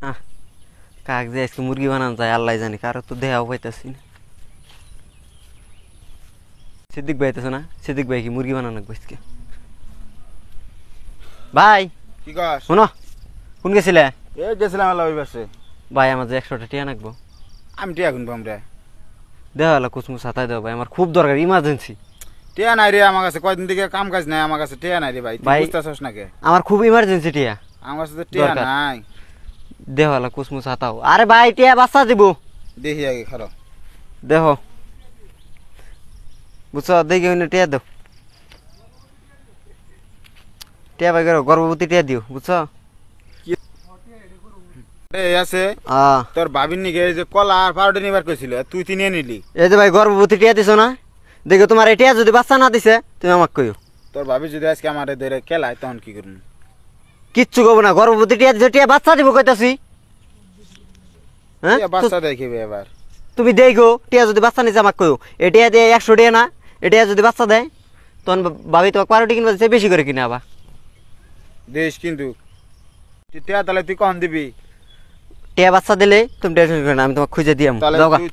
আহ কাক যে আজকে মুরগি বানানো যায় আল্লাহ জানি, কারো তো দেহাও পাইতেছি না। সিদ্দিক ভাই আইতেছে না? সিদ্দিক ভাই কি মুরগি বানানো আজকে? ভাই কি কস? শোনো, কোন গেছিলে? এই গেছিলাম আল্লাহ ওই পাশে। ভাই আমার যে 100টা টিয়া নাকবো। আমি টিয়া কিনবো আমরা। দেওয়া হলো কুচমুচ হাতায় দেওয়া ভাই, আমার খুব দরকার, ইমার্জেন্সি। টিয়া নাই রে আমার কাছে, কয়দিন থেকে কাম কাজ নাই আমার কাছে, টিয়া নাই রে ভাই। তুই ভাই, বুঝতেছস না কে? আমার খুব ইমার্জেন্সি টিয়া আমার কাছে তো টিয়া দরকার। নাই। দেহ হলো কুচমুচ হাতাও। আরে ভাই টিয়া বাচ্চা দিব, দেখি আগে খারাপ। দেহ বুঝছো, দেখি টিয়া দাও। টিয়া ভাই গর্ভবতী টিয়া দিও, বুঝছো? এই আছে তোর ভাবির নিকে এই যে কলা আর পাউডার নিবার কইছিল, তুই নিয়ে নিলি। এই যে ভাই গর্ভবতী টিয়া দিছো না, দেখো তোমার এই টিয়া যদি বাচ্চা না দিছে তুমি আমাকে কইও। তোর ভাবি যদি আজকে আমার ধরে কেলায় তখন কি করবো? কিচ্ছু কব না, গর্ভবতী টিয়া দিছো, টিয়া বাচ্চা দিব কইতাছি। হ্যাঁ বাচ্চা দেখিবে এবার। তুমি দেখো টিয়া যদি বাচ্চা নিছে আমাকে কইও। এই টিয়া দিয়ে 100 টিয়া না, এই টিয়া যদি বাচ্চা দেয় তখন ভাবি তোমাকে 12টি কিনবা দিচ্ছে, বেশি করে কিনে আবার দেশ। কিন্তু টিয়া তাহলে তুই কখন দিবি? টিয়া বাচ্চা দিলে তুমি টেনশন করো না, আমি তোমাকে খুঁজে দিয়াম।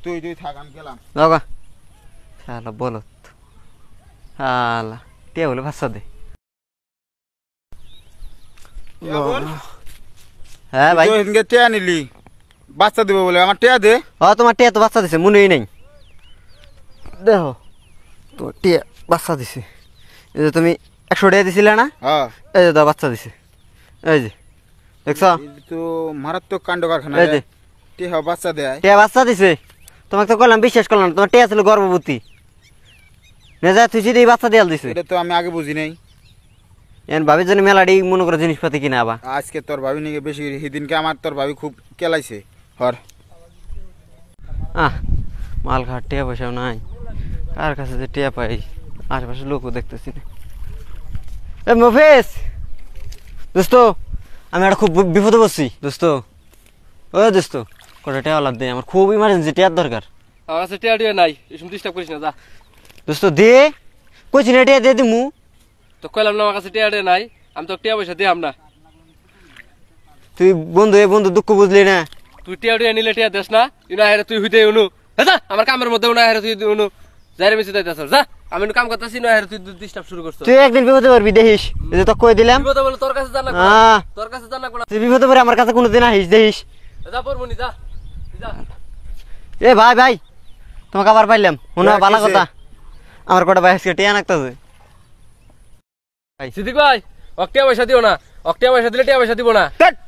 তুই থাক, আমি গেলাম। যাওগা শালা বলো, শালা টিয়া বলে বাচ্চা দে। হ্যাঁ ভাই, টিয়া নিলি, বাচ্চা দিব বলে আমার টিয়া দে। তোমার টিয়া তো বাচ্চা দিছে, মনেই নেই। দেখো তো টিয়া বাচ্চা দিছে, এই যে তুমি 100 টিয়া দিছিলে না, এই যে বাচ্চা দিছে, এই যে দেখছো তো মারাত্মক কাণ্ড কারখানা। এই যে টিয়া বাচ্চা দেয়, টিয়া বাচ্চা দিছে। তোমাকে তো করলাম, বিশ্বাস করলাম না, তোমার টিয়া ছিল গর্ভবতী, নেজা তুই যদি বাচ্চা দেয়াল দিছে। এটা তো আমি আগে বুঝি নাই। এখন ভাবির জন্য মেলাডি মনে করে জিনিসপাতি কিনা আবার। আজকে তোর ভাবি নিকে বেশি, সেদিনকে আমার তোর ভাবি খুব কেলাইছে। হর মাল খাওয়ার টিয়া পয়সাও নাই, কার কাছে যে টিয়া পাই, আশেপাশে লোকও দেখতেছি না। এ মফিস দোস্ত, আমি একটা খুব বিপদে বসছি দোস্ত। ও দোস্ত, কটা টিয়া লাভ দেয়, আমার খুব ইমার্জেন্সি টিয়ার দরকার। আমার কাছে টিয়া টিয়া নাই, এসব ডিস্টার্ব করিস না, যা। দোস্ত দে, কইছি না টিয়া দিয়ে দিমু। তো কইলাম না আমার কাছে টিয়া টিয়া নাই, আমি তো টিয়া পয়সা দিয়াম না। তুই বন্ধু, এ বন্ধু দুঃখ বুঝলি না। তুই টিয়া টিয়া নিলে টিয়া দেস না, ইনা হেরে তুই হইতে উনু। যা, আমার কামের মধ্যে উনা হেরে তুই উনু যাইরে মিছে যাইতাছ, যা। আমি কাম করতেছি না, হেরে তুই ডিস্টার্ব শুরু করছিস। তুই একদিন বিপদে পারবি, দেখিস। এই যে তো কই দিলাম, বিপদে বলে তোর কাছে জানা, তোর কাছে জানা কোনা। তুই বিপদে পড়ে আমার কাছে কোনোদিন আহিস, দেখিস। যা পরমুনি, যা যা। এ ভাই ভাই, তোমাকে আবার পাইলাম, শোনো ভালো কথা, আমার কটা ভাই আজকে টিয়া নাকতেছে। সিদ্দিক ভাই, টিয়া পয়সা দিও না, টিয়া পয়সা দিলে টিয়া পয়সা দিব না।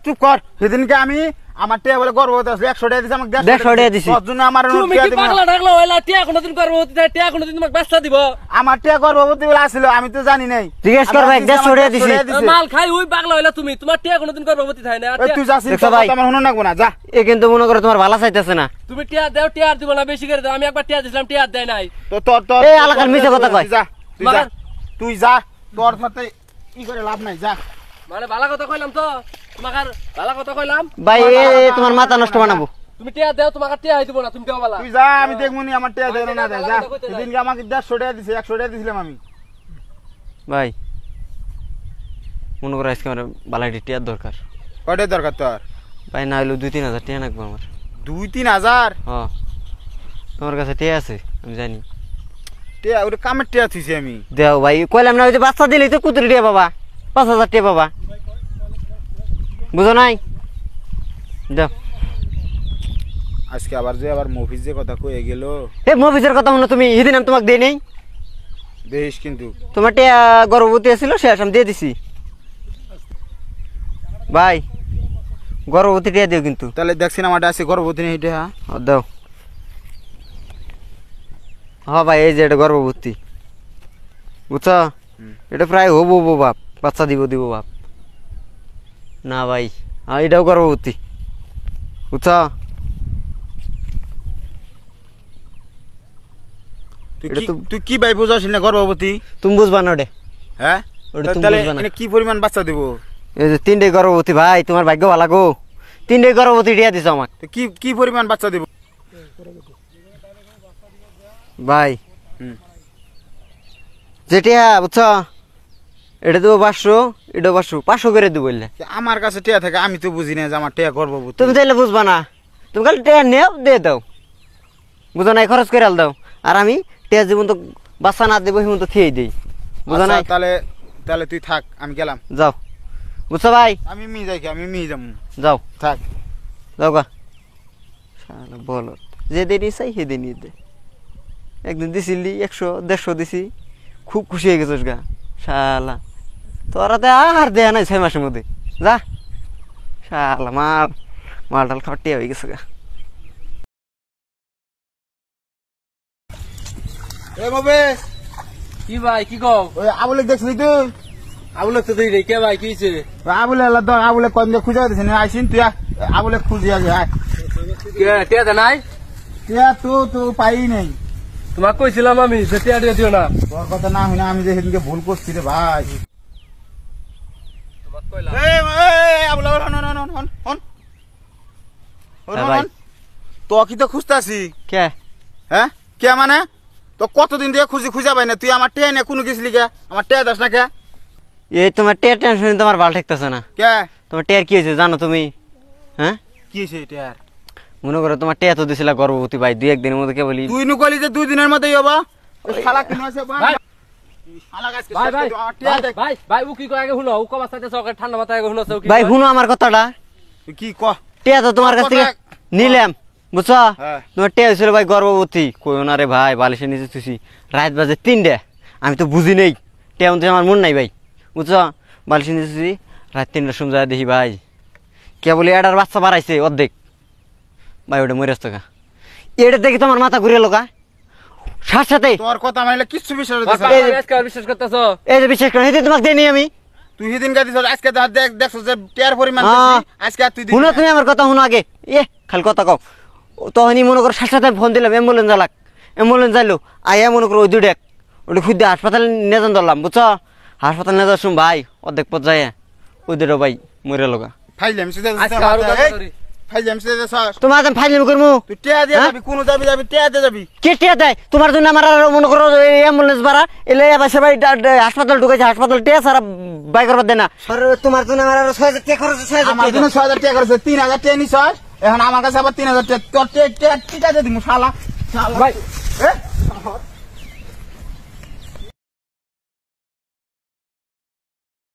চুপ কর। সেদিনকে আমি আমার টিয়া বলে গর্ভবতী আছে, 100 টাকা দিছে আমাকে, 150 টাকা দিছি। তোর জন্য আমার তুমি কি পাগলা ঢাকলা হইলা? টিয়া কোনদিন গর্ভবতী থাকে, টিয়া কোনদিন তোমাকে বাচ্চা দিব? আমার টিয়া গর্ভবতী বলে আসছিল, আমি তো জানি নাই। জিজ্ঞেস করবে, 150 টাকা দিছি। মাল খাই ওই পাগলা হইলা তুমি, তোমার টিয়া কোনদিন গর্ভবতী থাকে না। তুই যাচ্ছিস আমার শুনো না, যা। এ কিন্তু মনে করো তোমার ভালো চাইতেছে না। তুমি টিয়া দেও, টিয়া দিব না, বেশি করে দাও। আমি একবার টিয়া দিছিলাম, টিয়া দেয় নাই। তো তোর এই এলাকার মিছে কথা কয়। যা তুই যা, তোর সাথে ই করে লাভ নাই, যা। মানে ভালো কথা কইলাম তো তোমাকে, আর ভালো কথা কইলাম ভাই, তোমার মাথা নষ্ট বানাবো। তুমি টিয়া দেও, তোমাকে টিয়া হই দিব না, তুমি দেও বালা। তুই যা, আমি দেখমুনি আমার টিয়া দেয় না দেয়, যা। সেদিনকে আমাকে 150 টাকা দিছে, 100 টাকা দিছিলাম আমি। ভাই মনে করো আজকে আমার বালাইটি টিয়ার দরকার। কয়টার দরকার তোর? ভাই না হইলেও 2-3 হাজার টিয়া নাকবো আমার। 2-3 হাজার? তোমার কাছে টিয়া আছে আমি জানি। টিয়া ওটা কামের টিয়া থুইছি আমি। দেও ভাই, কইলাম না ওই যে বাচ্চা দিলেই তো কুতুরি টিয়া বাবা, 5,000 টিয়া বাবা, বুঝো নাই? দেও। আজকে আবার যে আবার মফিজ যে কথা কয়ে গেল। এ মফিজের কথা শুনো তুমি, সেদিন আমি তোমাকে দেই নেই? দেখিস কিন্তু তোমার টিয়া গর্ভবতী ছিল, শেষ আমি দিয়ে দিছি। ভাই গর্ভবতী টিয়া দিও কিন্তু। তাহলে দেখছি না আমারটা আছে গর্ভবতী নেই এটা। দাও। হ্যাঁ ভাই, এই যে এটা গর্ভবতী, বুঝছো? এটা প্রায় হবো বাপ, বাচ্চা দিব বাপ। না ভাই, এটাও গর্ভবতী, বুঝছো? তুই কি ভাই বুঝাস না গর্ভবতী? তুমি বুঝবা না ওটা। হ্যাঁ, তাহলে কি পরিমাণ বাচ্চা দিব? এই যে 3টে গর্ভবতী ভাই, তোমার ভাগ্য ভালো গো, 3টে গর্ভবতী টিয়া দিছো আমাকে। কি পরিমাণ বাচ্চা দিব ভাই? যেটা বুঝছো, এটা দেবো 500, এটা 500 করে দিব বললে। আমার কাছে টিয়া থাকে, আমি তো বুঝি না যে আমার টিয়া গর্ভবতী। তুমি তাইলে বুঝবা না, তুমি খালি টিয়া নেও দিয়ে দাও, বুঝো নাই, খরচ করে দাও। আর আমি টিয়া জীবন তো বাচ্চা না দেবো সেমন তো খেয়ে দিই, বুঝো নাই। তাহলে তাহলে তুই থাক, আমি গেলাম। যাও, বুঝছো ভাই? আমি মি যাই, আমি মি যাবো। যাও থাক। যাও গা। শালা বলো, যেদিনই চাই সেদিনই দে। একদিন দিছিলি 100-150 দিছি, খুব খুশি হয়ে গেছিস গা। শালা তোরা তো আর দেয়া নাই 6 মাসের মধ্যে। যা শালা, মালটাল খাটিয়া হয়ে গেছে গা। এ মবেশ, কি ভাই কি কও? ওই আবুলে দেখছিলি তুই? আবুলে তো দেই রে, কে ভাই কি হইছে? আবুলে আল্লাহ দর, আবুলে কম দিয়ে খুঁজে দিছে না, আইসিন তুই আবুলে খুঁজি আগে। কে টিয়া দে নাই? টিয়া তো পাই নাই। তোমাকে কইছিলাম আমি যে টিয়া দিয়ে দিও না। তোর কথা না হই না, আমি যে সেদিনকে ভুল করছি রে ভাই। তোমাকে কইলাম। আবুলে হন হ্যাঁ ভাই। তো কি তো খুঁজতাছি? কে? হ্যাঁ কে মানে? তো কতদিন দিয়ে খুঁজা পাই না, তুই আমার টিয়া নিয়ে কোনো গেছিলি কে? আমার টিয়া দাস না কে? এই তোমার টিয়ার টেনশন তোমার ভালো ঠেকতেছে না। কে? তোমার টিয়ার কি হয়েছে জানো তুমি? হ্যাঁ, কি হয়েছে টিয়ার? মনে করো তোমার টিয়া তো দিছিলা গর্ভবতী ভাই, 2-1 দিনের মধ্যে কে বলি। তুই নু কলি যে 2 দিনের মধ্যেই হবা? শালা কিনো আছে ভাই শালা গাছ ভাই ভাই ভাই ভাই ও কি কয় আগে শুনো, ও কবা সাথে সকালে ঠান্ডা মাথায় আগে শুনো কি ভাই শুনো আমার কথাটা। তুই কি ক? টিয়া তো তোমার কাছ থেকে নিলাম, বুঝছো? হ্যাঁ। তোমার টিয়া হয়েছিল ভাই গর্ভবতী, কইও না রে ভাই, বালিশের নিচে থুছি, রাত বাজে 3টা, আমি তো বুঝি নেই, টিয়া মধ্যে আমার মন নাই ভাই, বুঝছো? বালিশের নিচে থুছি, রাত 3টার সময় যায় দেখি ভাই কে বলি এটার বাচ্চা বাড়াইছে অর্ধেক, ভাই ওটা মরে আসতো গা। এটা দেখি তোমার মাথা ঘুরে লোকা সাথে। তোর কথা মাইলে কিচ্ছু বিশ্বাস হইতেছে বাবা, না। আমি আজকে আর বিশ্বাস করতেছো? এই যে বিশ্বাস করেন, তোমাকে দেয়নি আমি। তুই সেদিন গাড়ি আজকে দেখছো যে টিয়ার পরিমাণ হ্যাঁ। বেশি, আজকে আর তুই দিবি শুনো না। তুমি আমার কথা শুনো আগে, খালি কথা কও। তখনই মনে করো সাথে ফোন দিলাম, অ্যাম্বুলেন্স জ্বালাক, অ্যাম্বুলেন্স যাইলো, আইয়া মনে করো ওই 2 ডেক ওটা খুঁজে হাসপাতালে নিয়ে যান ধরলাম, বুঝছো? হাসপাতালে নিয়ে যাওয়ার সময় ভাই অর্ধেক পথ যায় ওই 2টা ভাই মরে লোকা। ফাইলাম সিধা আজকে আরো কথা করি। ফাইলাম সিধা সর। তোমার ফাইনাল করবো, তুই টিয়া দিয়ে হ্যাঁ? যাবি, কোন যাবি টিয়া দিয়ে যাবি। কে টিয়া দেয় তোমার জন্য? আমার আর মনে করো অ্যাম্বুলেন্স ভাড়া এলে আবার সবাই হাসপাতাল ঢুকেছে, হাসপাতাল টিয়া সারা বাই করবার দেয় না। তোমার জন্য আমার আরো 6000 টাকা খরচ, আমার জন্য 6000 টাকা করেছে, 3000 টাকা নিছস, এখন আমার কাছে আবার 3000 টাকা। তোর টিয়া দিয়ে দিমু শালা। ভাই এ